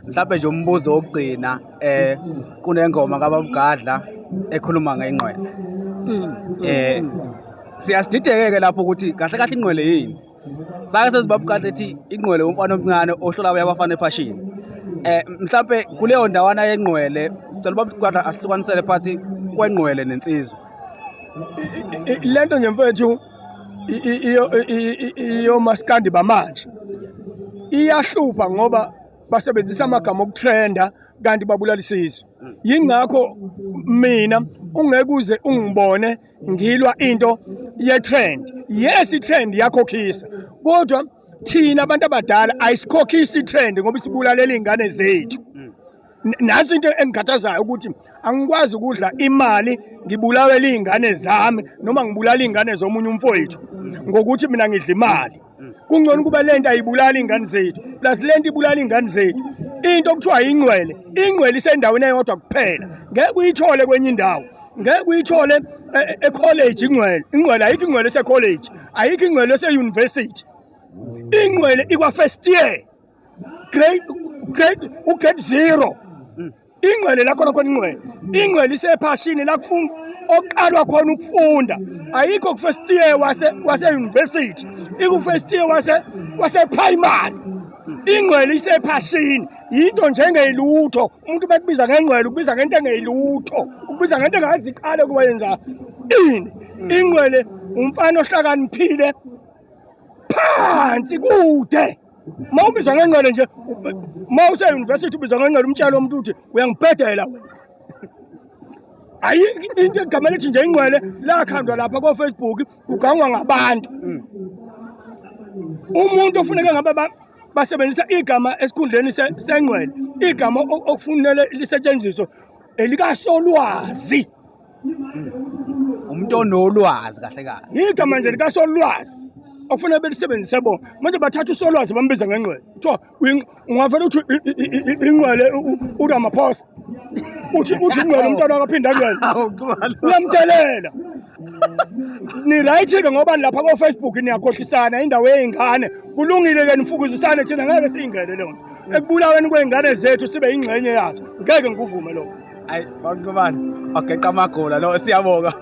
mhlawumbe nje umbuzo wokugcina kunengoma kaBabgadla ekhuluma ngengqwele. Siyasidideke lapho ukuthi kahle kahle ingqwele yini. Sake seziBabgadla ethi ingqwele umfana omncane ohlola abafana ephashini. Mhlawumbe kuleyo ndawana yengqwele cela uBabgadla ahlukanisele phakathi kwengqwele nensizwa. Lento nje mfethu iyo maskandi bamanje iyahlupha ngoba basebenzisa amagama okutrenda kanti babulala isizwe. Yingakho mina ungeke uze ungibone ngilwa into ye trend. Yes, i-trend yakhokhisa kodwa thina abantu abadala ayisikhokhisi i-trend ngoba isibulalela izingane zethu. Nansi into engikhathazayo ukuthi angikwazi ukudla imali ngibulawela izingane zami noma ngibulala izingane zomunye umfowethu ngokuthi mina ngidla imali. Kungcono kuba lento ayibulala izingane zethu plus lento ibulala izingane zethu. Into okuthiwa ingqwele, ingqwele isendaweni eyodwa kuphela. Ngeke uyithole kwenye indawo. Ngeke uyithole e-college ingqwele. Ingqwele ayikho ingqwele ese-college, ayikho ingqwele ese-university. Ingqwele ikwa first year. Grade 0. Ingqwele la khona ingqwele. Ingqwele isephashini la kufunda oqalwa khona ukufunda. Ayikho ku first year wase university. Iku first year wase primary. Ingqwele isephashini. Yinto njengeyilutho. Umuntu bekubiza ngengqwele ukubiza ngento engeyilutho. Ukubiza ngento engazi iqale kuba yenza ini. Ingqwele umfana ohlakaniphile phansi kude. Mawubiza ngengqwele nje mawuse university ubiza ngengqwele umtshalo umuntu uthi uyangibhedela wena. Ayi into egama lethi nje ingqwele la khandwa lapha ko Facebook kugangwa ngabantu. Umuntu ofuneka ngabe basebenzisa igama esikhundleni sengqwele, igama okufunele lisetshenziswe elikaSolwazi. Umuntu onolwazi kahle kahle. Igama nje likaSolwazi okufanele belisebenzise bona. Manje bathatha uSolwazi bambiza ngengqwele. Kuthiwa ungavela uthi ingqwele uRamaphosa. Uthi ingqwele umntwana akaphinda ngqwele. Uyamdelela. Ni right ke ngoba lapha ko Facebook niyakhohlisana indawo yezingane. Kulungile ke nifukuzisane thina ngeke singene le nto. Ekubulaweni kwezingane zethu sibe ingcenye yazo. Ngeke ngikuvume lokho. Hayi, baqhubani. Ogeqa amagola lo siyabonga.